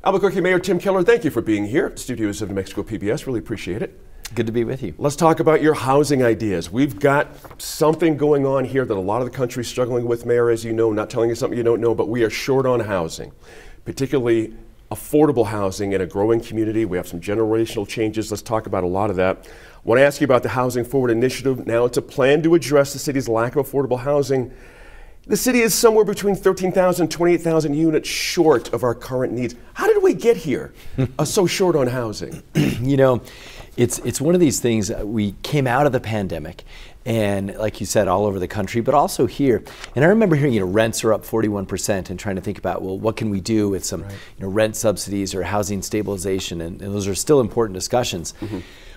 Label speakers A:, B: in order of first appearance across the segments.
A: Albuquerque Mayor Tim Keller, thank you for being here at Studios of New Mexico PBS. Really appreciate it.
B: Good to be with you.
A: Let's talk about your housing ideas. We've got something going on here that a lot of the country is struggling with, Mayor, as you know, not telling you something you don't know, but we are short on housing, particularly affordable housing in a growing community. We have some generational changes. Let's talk about a lot of that. I want to ask you about the Housing Forward Initiative. Now, it's a plan to address the city's lack of affordable housing. The city is somewhere between 13,000 and 28,000 units short of our current needs. How did we get here so short on housing?
B: You know, it's one of these things. We came out of the pandemic, and like you said, all over the country, but also here. And I remember hearing, rents are up 41%, and trying to think about, well, what can we do with some, rent subsidies or housing stabilization, and those are still important discussions.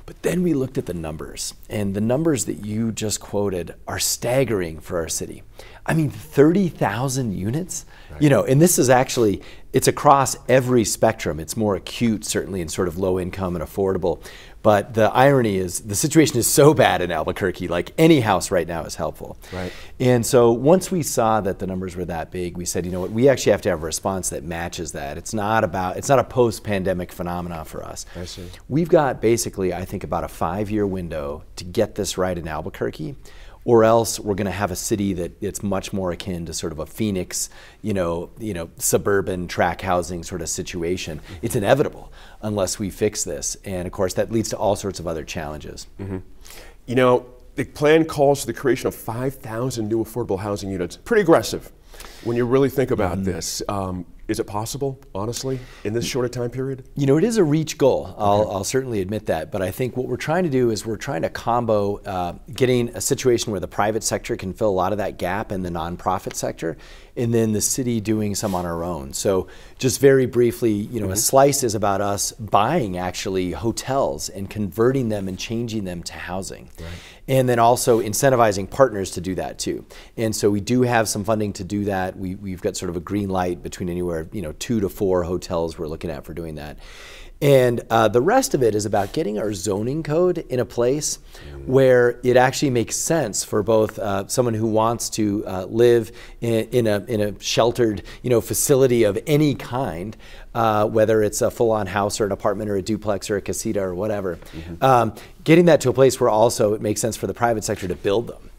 B: But then we looked at the numbers, and the numbers that you just quoted are staggering for our city. I mean, 30,000 units, and this is actually, it's across every spectrum. It's more acute, certainly, in sort of low income and affordable. But the irony is the situation is so bad in Albuquerque, like any house right now is helpful.
A: Right.
B: And so once we saw that the numbers were that big, we said, you know what, we actually have to have a response that matches that. It's not a post-pandemic phenomenon for us.
A: I see.
B: We've got basically, I think, about a 5-year window to get this right in Albuquerque, or else we're going to have a city that's much more akin to sort of a Phoenix, suburban tract housing sort of situation. It's inevitable unless we fix this, and of course that leads to all sorts of other challenges.
A: You know, the plan calls for the creation of 5,000 new affordable housing units. Pretty aggressive when you really think about this. Is it possible, honestly, in this short a time period?
B: You know, it is a reach goal. I'll certainly admit that. But I think what we're trying to do is we're trying to combo getting a situation where the private sector can fill a lot of that gap in the nonprofit sector, and then the city doing some on our own. So just very briefly, a slice is about us buying actually hotels and converting them and changing them to housing.
A: Right.
B: And then also incentivizing partners to do that too. And so we do have some funding to do that. We've got sort of a green light between anywhere, 2 to 4 hotels we're looking at for doing that. And the rest of it is about getting our zoning code in a place where it actually makes sense for both someone who wants to live in a sheltered, facility of any kind, whether it's a full-on house or an apartment or a duplex or a casita or whatever. Getting that to a place where also it makes sense for the private sector to build them.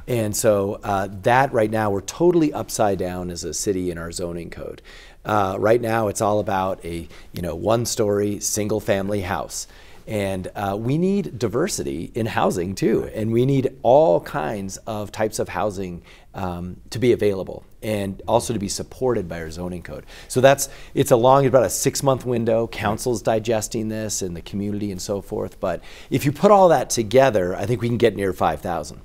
B: And so that right now we're totally upside down as a city in our zoning code. Right now it's all about a 1-story single family house. And we need diversity in housing too. And we need all kinds of types of housing to be available and also to be supported by our zoning code. So it's about a 6-month window. Council's digesting this and the community and so forth. But if you put all that together, I think we can get near 5,000.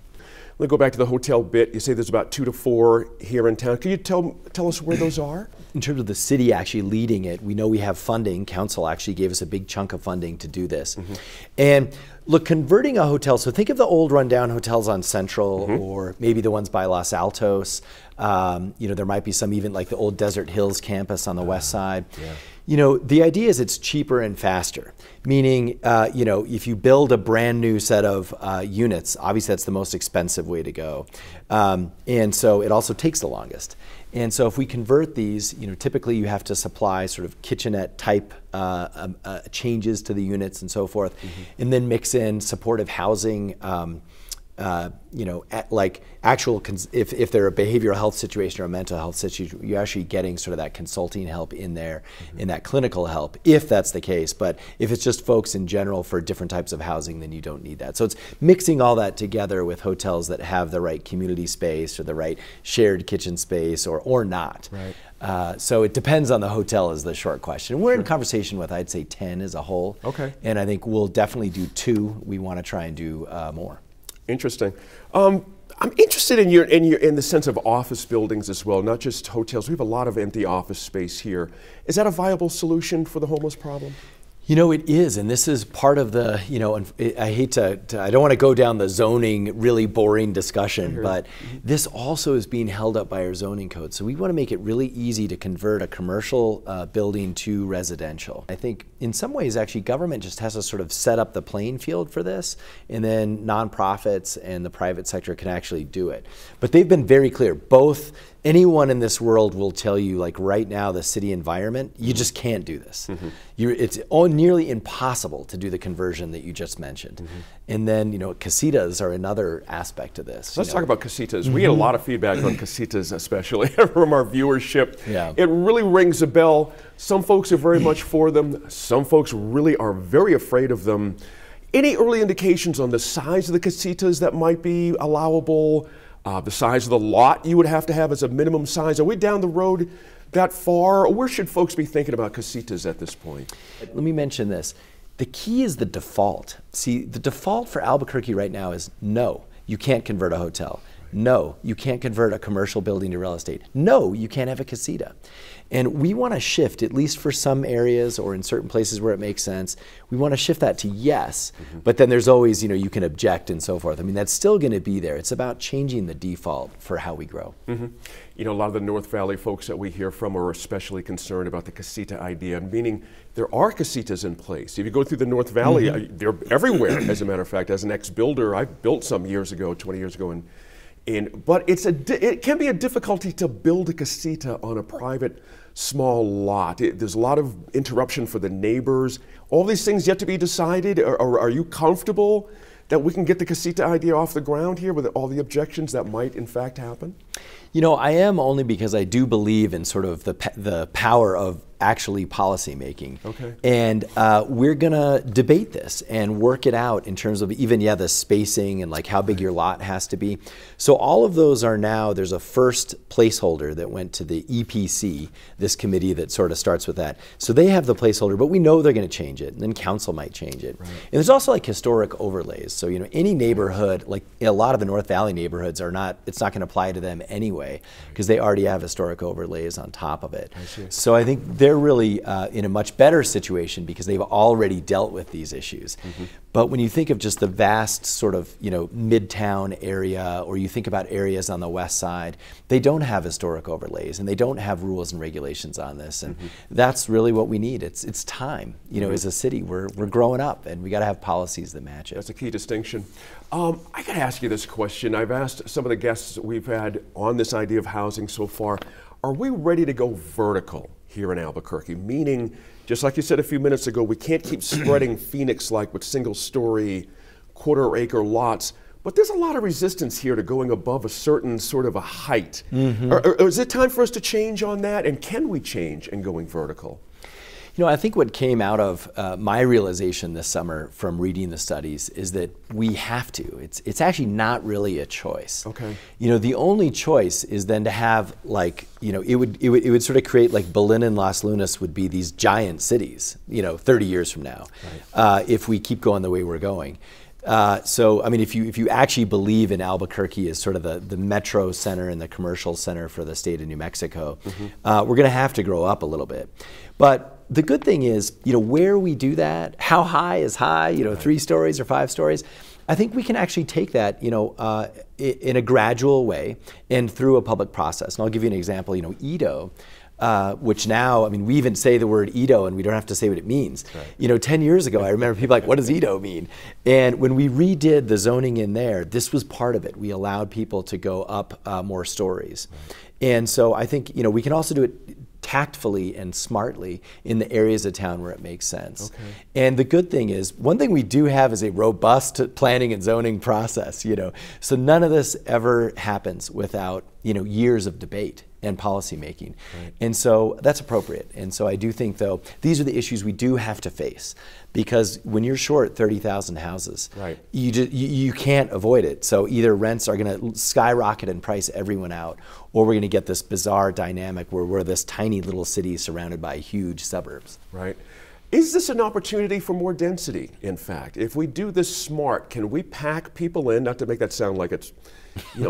A: Let me go back to the hotel bit. You say there's about 2 to 4 here in town. Can you tell us where those are?
B: In terms of the city actually leading it, we know we have funding. Council actually gave us a big chunk of funding to do this. And look, converting a hotel, so think of the old rundown hotels on Central or maybe the ones by Los Altos. There might be some even like the old Desert Hills campus on the west side. The idea is it's cheaper and faster, meaning, if you build a brand new set of units, obviously that's the most expensive way to go. And so it also takes the longest. And so if we convert these, typically you have to supply sort of kitchenette type changes to the units and so forth, and then mix in supportive housing, like actual, if they're a behavioral health situation or a mental health situation, you're actually getting sort of that consulting help in there, and that clinical help, if that's the case. But if it's just folks in general for different types of housing, then you don't need that. So it's mixing all that together with hotels that have the right community space or the right shared kitchen space or not.
A: Right.
B: So it depends on the hotel is the short question. We're in conversation with, I'd say, 10 as a whole.
A: Okay.
B: And I think we'll definitely do 2. We want to try and do more.
A: Interesting. I'm interested in the sense of office buildings as well, not just hotels. We have a lot of empty office space here. Is that a viable solution for the homeless problem?
B: It is, and this is part of the, I hate to I don't want to go down the zoning, really boring discussion, but this also is being held up by our zoning code. So we want to make it really easy to convert a commercial building to residential. I think in some ways, actually, government just has to sort of set up the playing field for this, and then nonprofits and the private sector can actually do it. But they've been very clear, both anyone in this world will tell you, like right now, the city environment, you just can't do this. It's nearly impossible to do the conversion that you just mentioned. And then, casitas are another aspect of this.
A: Let's talk about casitas. We get a lot of feedback on casitas, especially from our viewership.
B: Yeah.
A: It really rings a bell. Some folks are very much for them. Some folks really are very afraid of them. Any early indications on the size of the casitas that might be allowable? The size of the lot you would have to have as a minimum size? Are we down the road that far? Or where should folks be thinking about casitas at this point?
B: Let me mention this. The key is the default. See, the default for Albuquerque right now is no, you can't convert a hotel. No, you can't convert a commercial building to real estate. No, you can't have a casita. And we want to shift, at least for some areas or in certain places where it makes sense, we want to shift that to yes. But then there's always, you can object and so forth. I mean, that's still going to be there. It's about changing the default for how we grow.
A: A lot of the North Valley folks that we hear from are especially concerned about the casita idea, meaning there are casitas in place. If you go through the North Valley, they're everywhere, as a matter of fact. As an ex-builder, I built some years ago, 20 years ago, but it can be a difficulty to build a casita on a private small lot. There's a lot of interruption for the neighbors. All these things yet to be decided. Are you comfortable that we can get the casita idea off the ground here with all the objections that might in fact happen?
B: I am, only because I do believe in sort of the power of actually policy making.
A: Okay.
B: And we're gonna debate this and work it out in terms of even, the spacing and like how big your lot has to be. So all of those are now, there's a first placeholder that went to the EPC, this committee that sort of starts with that. So they have the placeholder, but we know they're gonna change it, and then council might change it. Right. And there's also like historic overlays. So, any neighborhood, like a lot of the North Valley neighborhoods it's not gonna apply to them anyway, because they already have historic overlays on top of it. So I think they're really in a much better situation because they've already dealt with these issues. But when you think of just the vast sort of, midtown area, or you think about areas on the west side, they don't have historic overlays and they don't have rules and regulations on this. And that's really what we need. It's time. As a city, we're growing up and we got to have policies that match it.
A: That's a key distinction. I got to ask you this question. I've asked some of the guests we've had on this idea of housing so far, are we ready to go vertical here in Albuquerque? Meaning, just like you said a few minutes ago, we can't keep spreading Phoenix-like with single-story, quarter-acre lots. But there's a lot of resistance here to going above a certain sort of a height. Or is it time for us to change on that? And can we change in going vertical?
B: I think what came out of my realization this summer from reading the studies is that we have to. It's actually not really a choice.
A: Okay.
B: The only choice is then to have it would sort of create like Berlin and Las Lunas would be these giant cities, 30 years from now, if we keep going the way we're going. So, if you actually believe in Albuquerque as sort of the metro center and the commercial center for the state of New Mexico, we're going to have to grow up a little bit. But the good thing is, where we do that, how high is high, 3 stories or 5 stories, I think we can actually take that, in a gradual way and through a public process. And I'll give you an example, Edo. Which now, we even say the word Edo and we don't have to say what it means. Right. 10 years ago, I remember people like, what does Edo mean? And when we redid the zoning in there, this was part of it. We allowed people to go up more stories. Right. And so I think, we can also do it tactfully and smartly in the areas of town where it makes sense. Okay. And the good thing is, one thing we do have is a robust planning and zoning process, So none of this ever happens without, years of debate and policy making. Right. And so that's appropriate. And so I do think, though, these are the issues we do have to face, because when you're short 30,000 houses,
A: right,
B: you can't avoid it. So either rents are going to skyrocket and price everyone out, or we're going to get this bizarre dynamic where we're this tiny little city surrounded by huge suburbs.
A: Right. Is this an opportunity for more density, in fact? If we do this smart, can we pack people in, not to make that sound like it's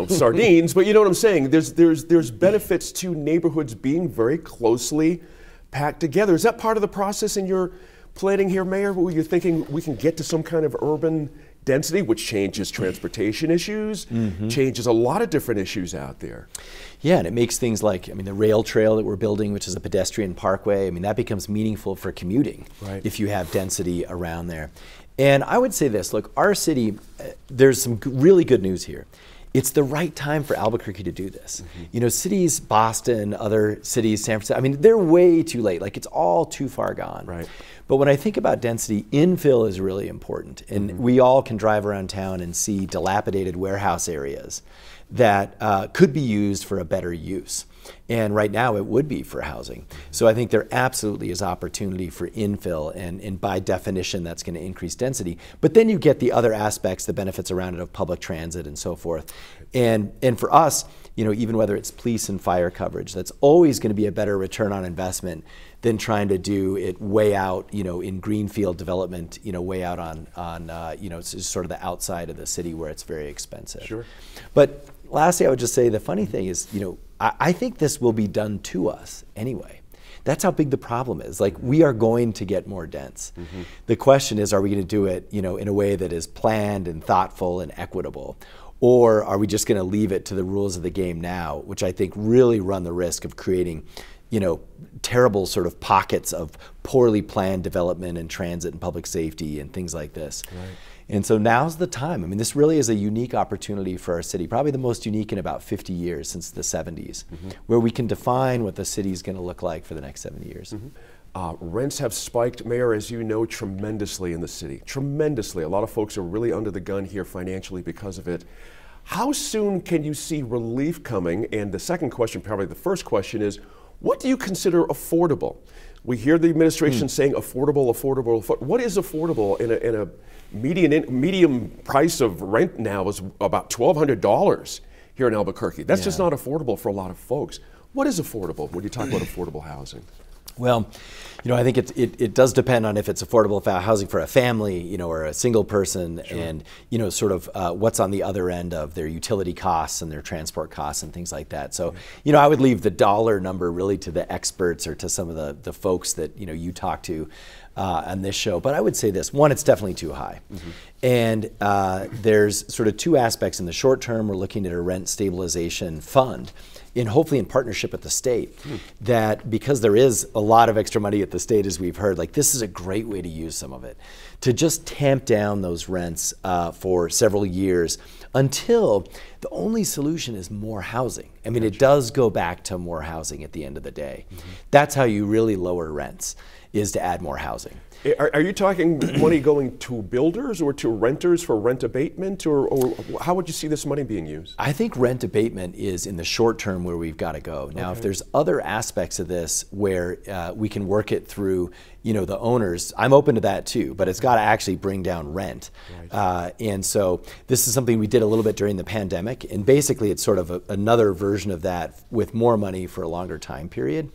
A: sardines, but you know what I'm saying? There's benefits to neighborhoods being very closely packed together. Is that part of the process in your planning here, Mayor, where you're thinking we can get to some kind of urban density, which changes transportation issues, changes a lot of different issues out there?
B: Yeah, and it makes things like, the rail trail that we're building, which is a pedestrian parkway, that becomes meaningful for commuting, right, if you have density around there. And I would say this, look, our city, there's some really good news here. it's the right time for Albuquerque to do this. You know, cities, Boston, other cities, San Francisco, I mean, they're way too late. Like, it's all too far gone.
A: Right.
B: But when I think about density, infill is really important. And we all can drive around town and see dilapidated warehouse areas that could be used for a better use. And right now it would be for housing. So I think there absolutely is opportunity for infill, and by definition that's going to increase density. But then you get the other aspects, the benefits around it of public transit and so forth. And for us, you know, even whether it's police and fire coverage, that's always going to be a better return on investment than trying to do it way out, you know, in greenfield development, you know, way out on you know, it's sort of the outside of the city where it's very expensive.
A: Sure.
B: But lastly, I would just say the funny thing is, you know, I think this will be done to us anyway. That's how big the problem is. Like, we are going to get more dense. The question is, are we going to do it, you know, in a way that is planned and thoughtful and equitable? Or are we just going to leave it to the rules of the game now, which I think really run the risk of creating, you know, terrible sort of pockets of poorly planned development and transit and public safety and things like this. Right. And so now's the time. I mean, this really is a unique opportunity for our city, probably the most unique in about 50 years since the 70s, where we can define what the city is going to look like for the next 70 years.
A: Rents have spiked, Mayor, as you know, tremendously in the city. Tremendously. A lot of folks are really under the gun here financially because of it. How soon can you see relief coming? And the second question, probably the first question, is what do you consider affordable? We hear the administration saying affordable, affordable. What is affordable in a medium price of rent now is about $1,200 here in Albuquerque. That's just not affordable for a lot of folks. What is affordable when you talk about affordable housing?
B: Well, you know, I think it does depend on if it's affordable housing for a family, you know, or a single person, and, you know, sort of what's on the other end of their utility costs and their transport costs and things like that. So, you know, I would leave the dollar number really to the experts or to some of the folks that, you know, you talk to on this show. But I would say this: one, it's definitely too high. And there's sort of two aspects. In the short term, we're looking at a rent stabilization fund, hopefully in partnership with the state, that because there is a lot of extra money at the state, as we've heard, like, this is a great way to use some of it, to just tamp down those rents for several years until the only solution is more housing. I mean, it does go back to more housing at the end of the day. That's how you really lower rents, is to add more housing.
A: Are you talking money going to builders or to renters for rent abatement, or how would you see this money being used?
B: I think rent abatement is in the short term where we've got to go. Now, if there's other aspects of this where we can work it through, you know, the owners, I'm open to that too, but it's got to actually bring down rent. And so this is something we did a little bit during the pandemic, and basically it's sort of another version of that with more money for a longer time period.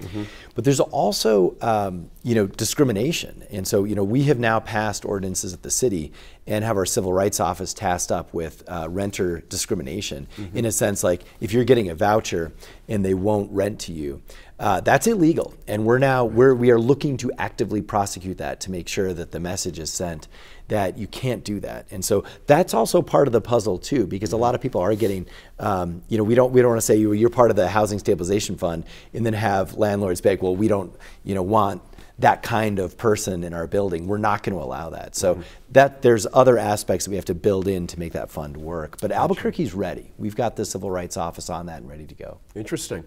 B: But there's also, you know, discrimination. And so, you know, we have now passed ordinances at the city and have our civil rights office tasked up with renter discrimination, in a sense, like, if you're getting a voucher and they won't rent to you, that's illegal. And we are looking to actively prosecute that to make sure that the message is sent that you can't do that. And so that's also part of the puzzle too, because a lot of people are getting, you know, we don't want to say you're part of the housing stabilization fund and then have landlords beg, well, we don't, you know, want that kind of person in our building. We're not going to allow that. So that there's other aspects that we have to build in to make that fund work. But Albuquerque's ready. We've got the civil rights office on that and ready to go.
A: Interesting.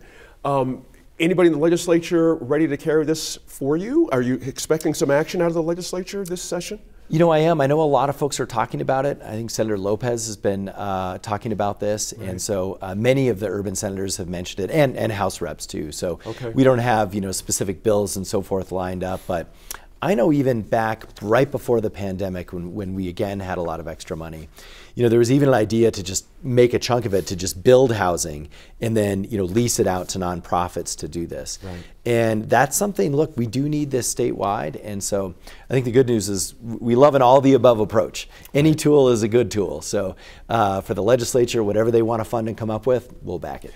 A: Anybody in the legislature ready to carry this for you? Are you expecting some action out of the legislature this session?
B: You know, I am. I know a lot of folks are talking about it. I think Senator Lopez has been talking about this, and so many of the urban senators have mentioned it, and House reps too. So we don't have, you know, specific bills and so forth lined up, but I know even back right before the pandemic, when we again had a lot of extra money, you know, there was even an idea to just make a chunk of it to just build housing and then, you know, lease it out to nonprofits to do this. And that's something, look, we do need this statewide. And so I think the good news is we love an all the above approach. Any tool is a good tool. So for the legislature, whatever they want to fund and come up with, we'll back it.